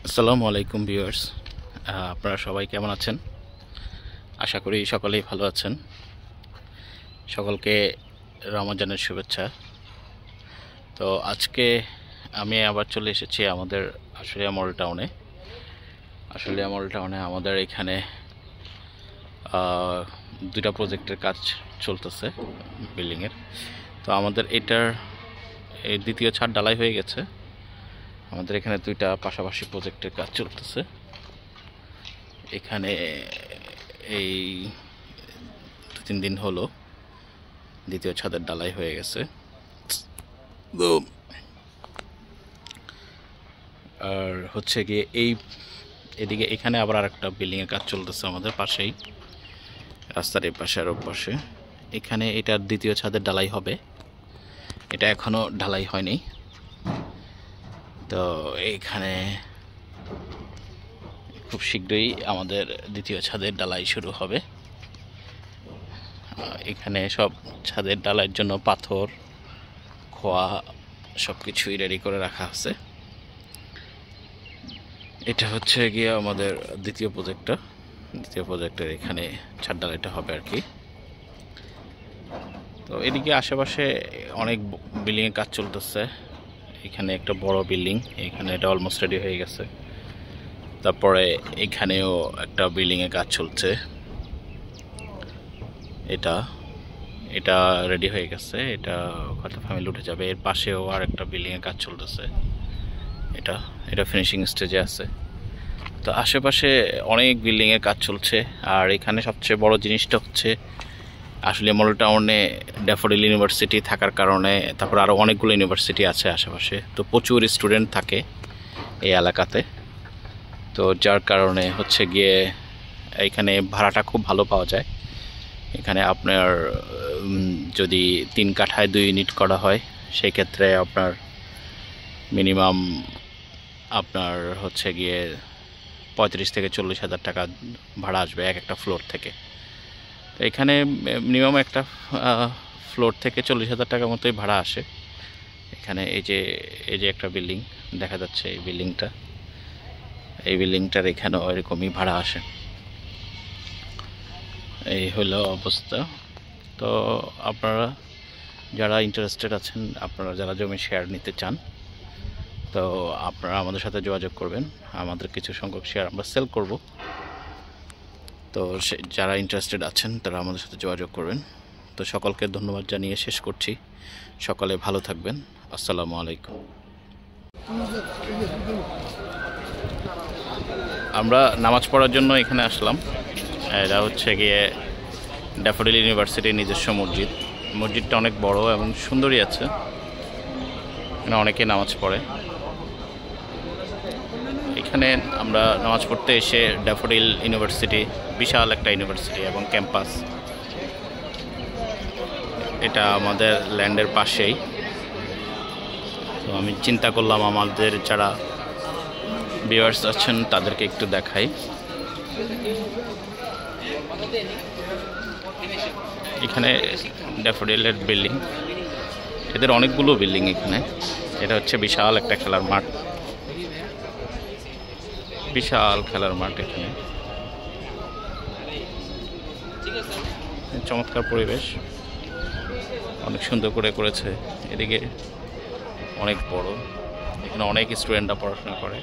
আসসালামু আলাইকুম ভিউয়ার্স, আপনারা সবাই কেমন আছেন? আশা করি সকলেই ভালো আছেন। সকলকে রমজানের শুভেচ্ছা। তো আজকে আমি আবার চলে এসেছি আমাদের আশুলিয়া মল টাউনে। আমাদের এখানে দুইটা প্রজেক্টের কাজ চলতেছে বিল্ডিংয়ের। তো আমাদের এটার এই দ্বিতীয় ছাদ ঢালাই হয়ে গেছে। আমাদের এখানে দুইটা পাশাপাশি প্রজেক্টের কাজ চলতেছে। এখানে এই 2-3 দিন হলো দ্বিতীয় ছাদের ঢালাই হয়ে গেছে। তো আর হচ্ছে গিয়ে এদিকে এখানে আবার আরেকটা বিল্ডিংয়ের কাজ চলতেছে আমাদের পাশেই, রাস্তার এই পাশে আর ওর পাশে। এখানে এটার দ্বিতীয় ছাদের ঢালাই হবে, এটা এখনো ঢালাই হয়নি। তো এইখানে খুব শীঘ্রই আমাদের দ্বিতীয় ছাদের ঢালাই শুরু হবে। এখানে সব ছাদের ঢালাইয়ের জন্য পাথর, খোয়া সব কিছুই রেডি করে রাখা আছে। এটা হচ্ছে গিয়ে আমাদের দ্বিতীয় প্রজেক্টের এখানে ছাদ ঢালাইটা হবে আর কি। তো এদিকে আশেপাশে অনেক বিল্ডিংয়ের কাজ চলতেছে। এখানে একটা বড় বিল্ডিং, এখানে এটা অলমোস্ট রেডি হয়ে গেছে। তারপরে এখানেও একটা বিল্ডিংয়ের কাজ চলছে, এটা রেডি হয়ে গেছে, এটা হয়তো ফ্যামিলি উঠে যাবে। এর পাশেও আর একটা বিল্ডিংয়ের কাজ চলতেছে, এটা ফিনিশিং স্টেজে আছে। তো আশেপাশে অনেক বিল্ডিংয়ের কাজ চলছে। আর এখানে সবচেয়ে বড় জিনিসটা হচ্ছে আসলে মল টাউনে ড্যাফোডিল ইউনিভার্সিটি থাকার কারণে, তারপর আরও অনেকগুলো ইউনিভার্সিটি আছে আশেপাশে। তো প্রচুর স্টুডেন্ট থাকে এই এলাকাতে। তো যার কারণে হচ্ছে গিয়ে এখানে ভাড়াটা খুব ভালো পাওয়া যায়। এখানে আপনার যদি 3 কাঠায় 2 ইউনিট করা হয়, সেই ক্ষেত্রে আপনার মিনিমাম আপনার হচ্ছে গিয়ে 35 থেকে 40 হাজার টাকা ভাড়া আসবে একটা ফ্লোর থেকে। তো এখানে মিনিমাম একটা ফ্লোর থেকে 40 হাজার টাকার মতোই ভাড়া আসে। এখানে এই যে একটা বিল্ডিং দেখা যাচ্ছে, এই বিল্ডিংটার এখানেও এরকমই ভাড়া আসে। এই হলো অবস্থা। তো আপনারা যারা ইন্টারেস্টেড আছেন, আপনারা যারা জমি শেয়ার নিতে চান, তো আপনারা আমাদের সাথে যোগাযোগ করবেন। আমাদের কিছু সংখ্যক শেয়ার আমরা সেল করব। তো যারা ইন্টারেস্টেড আছেন তারা আমাদের সাথে যোগাযোগ করবেন। তো সকলকে ধন্যবাদ জানিয়ে শেষ করছি। সকালে ভালো থাকবেন। আসসালামু আলাইকুম। আমরা নামাজ পড়ার জন্য এখানে আসলাম। এটা হচ্ছে গিয়ে ড্যাফোডিল ইউনিভার্সিটির নিজস্ব মসজিদটা অনেক বড় এবং সুন্দরই আছে। এখানে অনেকে নামাজ পড়ে। এখানে আমরা নামাজ পড়তে এসে ড্যাফোডিল ইউনিভার্সিটি বিশাল একটা ইউনিভার্সিটি এবং ক্যাম্পাস, এটা আমাদের ল্যান্ডের পাশেই। তো আমি চিন্তা করলাম আমাদের যারা ভিউয়ার্স আছেন তাদেরকে একটু দেখাই। এখানে ড্যাফোডিলের বিল্ডিং, এদের অনেকগুলো বিল্ডিং এখানে। এটা হচ্ছে বিশাল একটা খেলার মাঠ, এখানে চমৎকার পরিবেশ, অনেক সুন্দর করে করেছে। এদিকে অনেক বড়, এখানে অনেক স্টুডেন্টরা পড়াশোনা করে।